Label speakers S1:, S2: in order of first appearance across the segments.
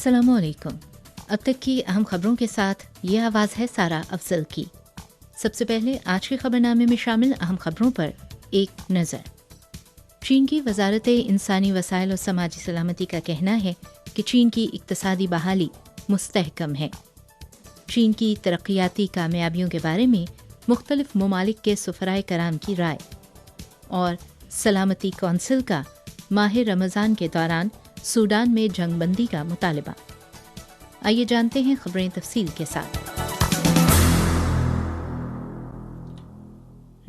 S1: अस्सलाम वालेकुम। अब तक की अहम खबरों के साथ ये आवाज़ है सारा अफजल की। सबसे पहले आज के खबरनामे में शामिल अहम खबरों पर एक नज़र। चीन की वजारत इंसानी वसाइल और समाजी सलामती का कहना है कि चीन की इक्तसादी बहाली मुस्तहकम है। चीन की तरक्याती कामयाबियों के बारे में मुख्तलिफ ममालिक के सुफराए कराम की राय। और सलामती कौंसिल का माह रमज़ान के दौरान सूडान में जंगबंदी का मुतालबा। आइए जानते हैं खबरें तफसील के साथ।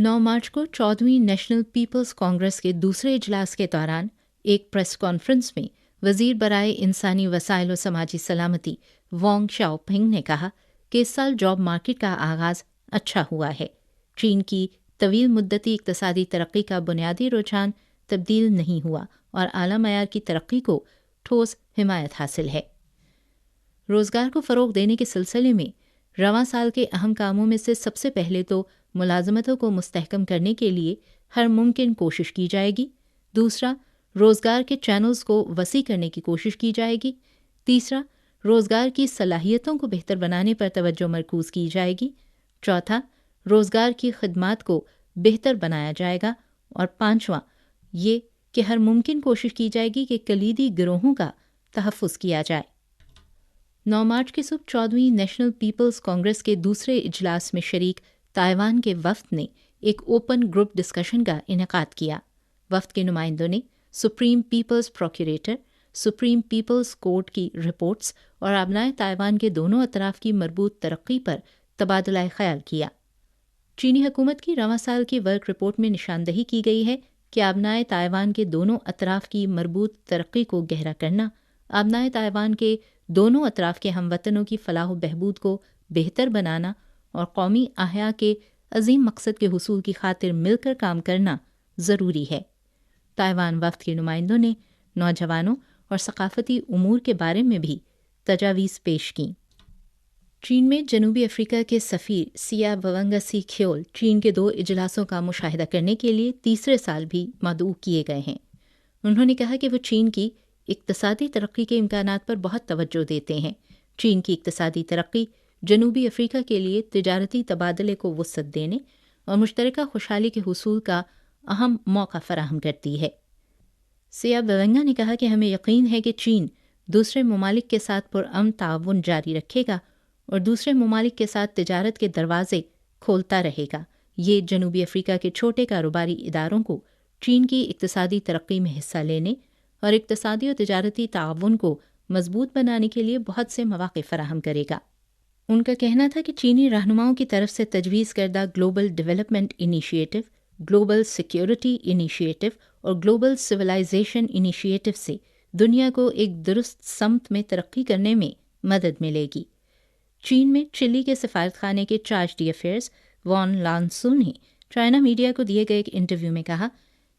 S1: 9 मार्च को 14वीं नेशनल पीपल्स कांग्रेस के दूसरे इजलास के दौरान एक प्रेस कॉन्फ्रेंस में वजीर बराए इंसानी वसाइल और समाजी सलामती वांग शाओपिंग ने कहा कि इस साल जॉब मार्केट का आगाज़ अच्छा हुआ है। चीन की तवील मुद्दती इक्तसादी तरक्की का बुनियादी रुझान तब्दील नहीं हुआ और आला मयार की तरक्की को ठोस हिमायत हासिल है। रोज़गार को फ़रोग़ देने के सिलसिले में रवां साल के अहम कामों में से सबसे पहले तो मुलाजमतों को मुस्तहकम करने के लिए हर मुमकिन कोशिश की जाएगी। दूसरा, रोज़गार के चैनल्स को वसी करने की कोशिश की जाएगी। तीसरा, रोज़गार की सलाहियतों को बेहतर बनाने पर तवज्जो मरकूज़ की जाएगी। चौथा, रोज़गार की खिदमात को बेहतर बनाया जाएगा। और पाँचवां, ये कि हर मुमकिन कोशिश की जाएगी कि कलीदी गिरोहों का तहफ़्फ़ुज़ किया जाए। 9 मार्च की सुबह 14वीं नेशनल पीपल्स कांग्रेस के दूसरे इजलास में शरीक ताइवान के वफ़द ने एक ओपन ग्रुप डिस्कशन का इनेकाद किया। वफ़द के नुमाइंदों ने supreme people's procurator, supreme people's court की रिपोर्ट्स और अबनाए ताइवान के दोनों अतराफ़ की मरबूत तरक्की पर तबादला ख़याल किया। चीनी हुकूमत की रवां साल की वर्क रिपोर्ट में निशानदही की गई है कि अबनाए ताइवान के दोनों अतराफ़ की मरबूत तरक्की को गहरा करना, अबनाए ताइवान के दोनों अतराफ़ के हमवतनों की फ़लाह बहबूद को बेहतर बनाना और कौमी अहया के अजीम मकसद के हुसूल की खातिर मिलकर काम करना ज़रूरी है। ताइवान वफ़द के नुमाइंदों ने नौजवानों और सकाफ़ती उमूर के बारे में भी तजावीज़ पेश की। चीन में जनूबी अफ्रीका के सफ़ीर सिया बवंगसी ख्योल चीन के 2 इजलासों का मुशाहिदा करने के लिए तीसरे साल भी मदऊ किए गए हैं। उन्होंने कहा कि वो चीन की इक्तसादी तरक्की के इम्कानात पर बहुत तवज्जो देते हैं। चीन की इक्तसादी तरक्की जनूबी अफ्रीका के लिए तिजारती तबादले को वुसअत देने और मुश्तरका खुशहाली के हुसूल का अहम मौका फराहम करती है। सिया बवंगा ने कहा कि हमें यकीन है कि चीन दूसरे ममालिक के साथ पुरअमन ताउन जारी रखेगा और दूसरे ममालिक के साथ तिजारत के दरवाजे खोलता रहेगा। ये जनूबी अफ्रीका के छोटे कारोबारी इदारों को चीन की इक्तसादी तरक्की में हिस्सा लेने और इक्तसादी और तिजारती ताउन को मजबूत बनाने के लिए बहुत से मौक़े फराहम करेगा। उनका कहना था कि चीनी रहनुमाओं की तरफ से तजवीज़ करदा global development initiative, global security initiative और ग्लोबल सिविलाइजेशन इनिशिएटिव से दुनिया को एक दुरुस्त समत में तरक्की करने में मदद मिलेगी। चीन में चिली के सफारतखाने के चार्ज डी अफेयर्स वॉन लानसू ने चाइना मीडिया को दिए गए एक इंटरव्यू में कहा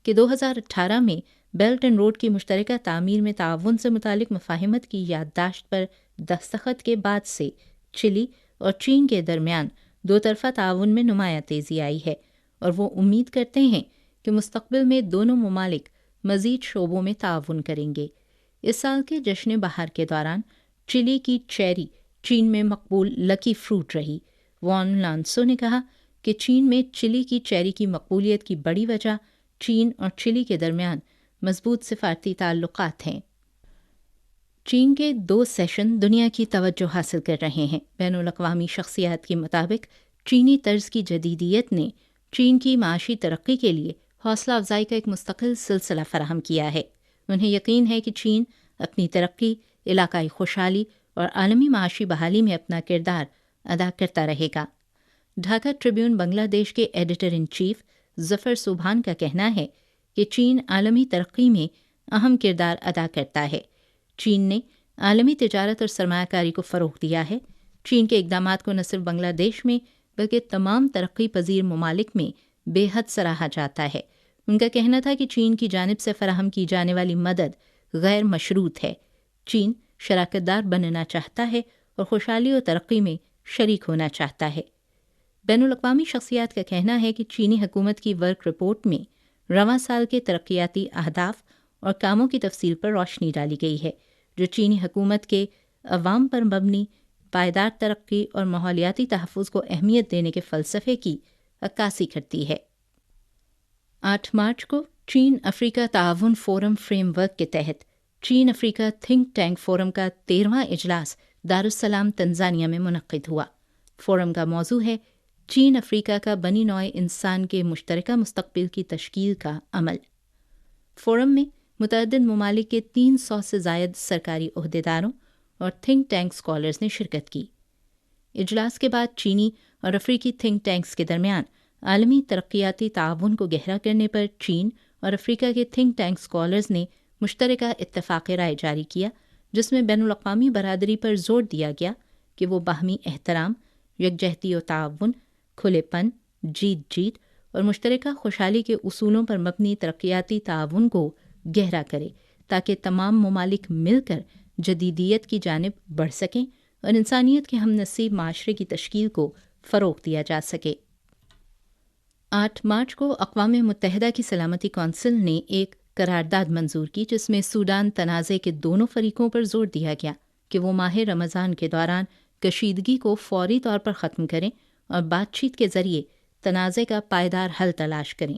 S1: कि 2018 में बेल्ट एंड रोड की मुश्तरका तामीर में ताउन से मुतालिक मफाहिमत की याददाश्त पर दस्तखत के बाद से चिली और चीन के दरमियान 2 तरफ़ा ताउन में नुमाया तेज़ी आई है और वो उम्मीद करते हैं कि मुस्तक़बिल में दोनों ममालिक मज़ीद शोबों में ताउन करेंगे। इस साल के जश्न बहार के दौरान चिली की चेरी चीन में मकबूल लकी फ्रूट रही। वॉन लानसो ने कहा कि चीन में चिली की चेरी की मकबूलियत की बड़ी वजह चीन और चिली के दरमियान मजबूत सिफारती ताल्लुकात हैं। चीन के 2 सेशन दुनिया की तवज्जो हासिल कर रहे हैं। बैनुल अक़वामी शख्सियात के मुताबिक चीनी तर्ज की जदीदियत ने चीन की माशी तरक्की के लिए हौसला अफजाई का एक मुस्तकिल सिलसिला फराहम किया है। उन्हें यकीन है कि चीन अपनी तरक्की, इलाकाई खुशहाली और आलमी माशी बहाली में अपना किरदार अदा करता रहेगा। ढाका ट्रिब्यून बांग्लादेश के एडिटर इन चीफ ज़फ़र सुबहान का कहना है कि चीन आलमी तरक्की में अहम किरदार अदा करता है। चीन ने आलमी तिजारत और सरमायाकारी को फ़रोग़ दिया है। चीन के इक़दामात को न सिर्फ बांग्लादेश में बल्कि तमाम तरक्की पजीर ममालिक में बेहद सराहा जाता है। उनका कहना था कि चीन की जानिब से फ़राहम की जाने वाली मदद गैर मशरूत है। चीन शराकतदार बनना चाहता है और खुशहाली और तरक्की में शरीक होना चाहता है। बैनुल अक़वामी शख्सियात का कहना है कि चीनी हुकूमत की वर्क रिपोर्ट में रवां साल के तरक्याती अहदाफ और कामों की तफसील पर रोशनी डाली गई है, जो चीनी हुकूमत के عوام پر مبنی پائیدار ترقی اور ماحولیاتی تحفظ کو اہمیت دینے کے فلسفے کی عکاسی کرتی ہے۔ 8 مارچ کو چین افریقہ تعاون فورم فریم ورک کے تحت چین افریقہ تھنک ٹینک فورم کا 13واں اجلاس دارالسلام تنزانیہ میں منعقد ہوا۔ فورم کا موضوع ہے چین افریقہ کا بنی نوع انسان کے مشترکہ مستقبل کی تشکیل کا عمل۔ فورم میں متعدد ممالک کے 300 سے زائد سرکاری عہدیداروں اور تھنک ٹینک اسکالرز نے شرکت کی۔ اجلاس کے بعد چینی اور افریقی تھنک ٹینکس کے درمیان عالمی ترقیاتی تعاون کو گہرا کرنے پر چین اور افریقہ کے تھنک ٹینک اسکالرز نے مشترکہ اتفاق رائے جاری کیا، جس میں بین الاقوامی برادری پر زور دیا گیا کہ وہ باہمی احترام، یکجہتی و تعاون، کھلے پن، جیت جیت اور مشترکہ خوشحالی کے اصولوں پر مبنی ترقیاتی تعاون کو گہرا کرے تاکہ تمام ممالک مل کر جدیدیت کی جانب بڑھ سکیں اور انسانیت کے ہم نصیب معاشرے کی تشکیل کو فروغ دیا جا سکے۔ 8 مارچ کو اقوام متحدہ کی سلامتی کونسل نے ایک قرارداد منظور کی جس میں سوڈان تنازع کے دونوں فریقوں پر زور دیا گیا کہ وہ ماہ رمضان کے دوران کشیدگی کو فوری طور پر ختم کریں اور بات چیت کے ذریعے تنازع کا پائیدار حل تلاش کریں۔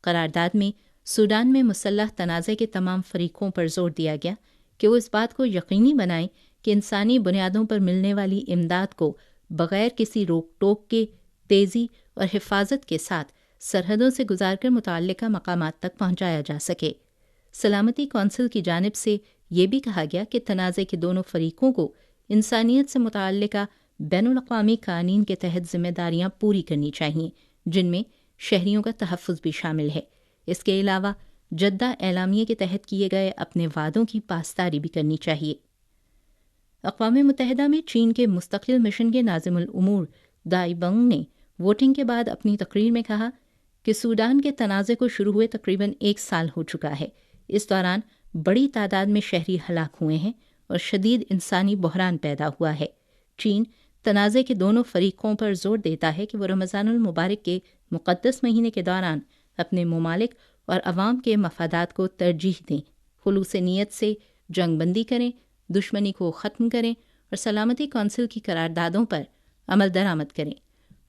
S1: قرارداد میں سوڈان میں مسلح تنازع کے تمام فریقوں پر زور دیا گیا کہ وہ اس بات کو یقینی بنائیں کہ انسانی بنیادوں پر ملنے والی امداد کو بغیر کسی روک ٹوک کے تیزی اور حفاظت کے ساتھ سرحدوں سے گزار کر متعلقہ مقامات تک پہنچایا جا سکے۔ سلامتی کونسل کی جانب سے یہ بھی کہا گیا کہ تنازع کے دونوں فریقوں کو انسانیت سے متعلقہ بین الاقوامی قوانین کے تحت ذمہ داریاں پوری کرنی چاہئیں، جن میں شہریوں کا تحفظ بھی شامل ہے۔ اس کے علاوہ جدہ اعلامیے کے تحت کیے گئے اپنے وعدوں کی پاسداری بھی کرنی چاہیے۔ اقوام متحدہ میں چین کے مستقل مشن کے ناظم الامور دائی بنگ نے ووٹنگ کے بعد اپنی تقریر میں کہا کہ سوڈان کے تنازع کو شروع ہوئے تقریباً 1 سال ہو چکا ہے۔ اس دوران بڑی تعداد میں شہری ہلاک ہوئے ہیں اور شدید انسانی بحران پیدا ہوا ہے۔ چین تنازع کے دونوں فریقوں پر زور دیتا ہے کہ وہ رمضان المبارک کے مقدس مہینے کے دوران اپنے ممالک اور عوام کے مفادات کو ترجیح دیں، خلوص نیت سے جنگ بندی کریں، دشمنی کو ختم کریں اور سلامتی کونسل کی قراردادوں پر عمل درآمد کریں۔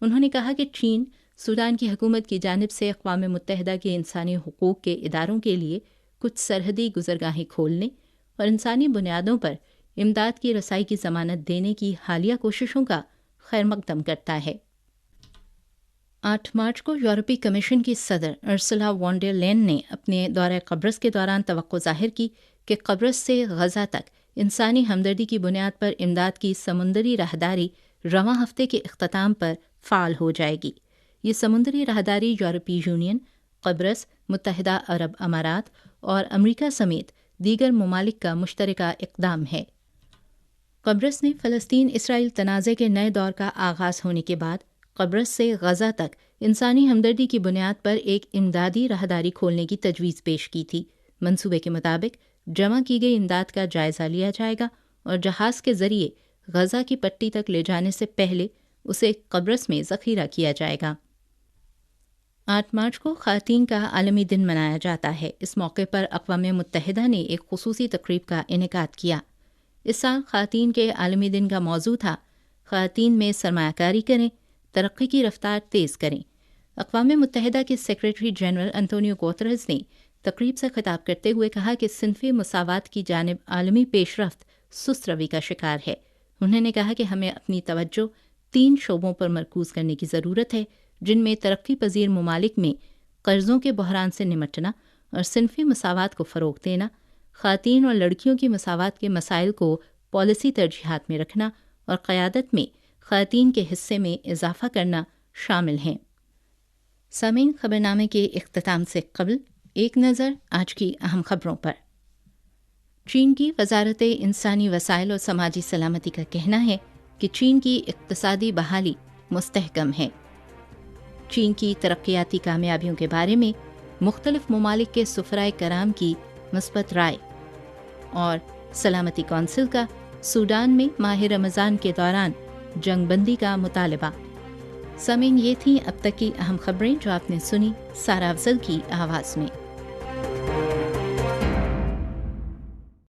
S1: انہوں نے کہا کہ چین سوڈان کی حکومت کی جانب سے اقوام متحدہ کے انسانی حقوق کے اداروں کے لیے کچھ سرحدی گزرگاہیں کھولنے اور انسانی بنیادوں پر امداد کی رسائی کی ضمانت دینے کی حالیہ کوششوں کا خیر مقدم کرتا ہے۔ 8 مارچ کو یورپی کمیشن کی صدر ارسلا وان ڈر لین نے اپنے دورہ قبرص کے دوران توقع ظاہر کی کہ قبرص سے غزہ تک انسانی ہمدردی کی بنیاد پر امداد کی سمندری راہداری رواں ہفتے کے اختتام پر فعال ہو جائے گی۔ یہ سمندری راہداری یورپی یونین، قبرص، متحدہ عرب امارات اور امریکہ سمیت دیگر ممالک کا مشترکہ اقدام ہے۔ قبرص نے فلسطین اسرائیل تنازع کے نئے دور کا آغاز ہونے کے بعد قبرص سے غزہ تک انسانی ہمدردی کی بنیاد پر ایک امدادی راہداری کھولنے کی تجویز پیش کی تھی۔ منصوبے کے مطابق جمع کی گئی امداد کا جائزہ لیا جائے گا اور جہاز کے ذریعے غزہ کی پٹی تک لے جانے سے پہلے اسے قبرص میں ذخیرہ کیا جائے گا۔ 8 مارچ کو خواتین کا عالمی دن منایا جاتا ہے۔ اس موقع پر اقوام متحدہ نے ایک خصوصی تقریب کا انعقاد کیا۔ اس سال خواتین کے عالمی دن کا موضوع تھا خواتین میں سرمایہ کاری کریں، ترقی کی رفتار تیز کریں۔ اقوام متحدہ کے سیکریٹری جنرل انتونیو گوتریز نے تقریب سے خطاب کرتے ہوئے کہا کہ صنفی مساوات کی جانب عالمی پیش رفت سست روی کا شکار ہے۔ انہوں نے کہا کہ ہمیں اپنی توجہ 3 شعبوں پر مرکوز کرنے کی ضرورت ہے، جن میں ترقی پذیر ممالک میں قرضوں کے بحران سے نمٹنا اور صنفی مساوات کو فروغ دینا، خواتین اور لڑکیوں کی مساوات کے مسائل کو پالیسی ترجیحات میں رکھنا اور قیادت میں خواتین کے حصے میں اضافہ کرنا شامل ہیں۔ سامعین، خبرنامے کے اختتام سے قبل ایک نظر آج کی اہم خبروں پر۔ چین کی وزارت انسانی وسائل اور سماجی سلامتی کا کہنا ہے کہ چین کی اقتصادی بحالی مستحکم ہے۔ چین کی ترقیاتی کامیابیوں کے بارے میں مختلف ممالک کے سفرائے کرام کی مثبت رائے، اور سلامتی کونسل کا سوڈان میں ماہ رمضان کے دوران جنگ بندی کا مطالبہ۔ سامعین، یہ تھیں اب تک کی اہم خبریں جو آپ نے سنی سارا افضل کی آواز میں۔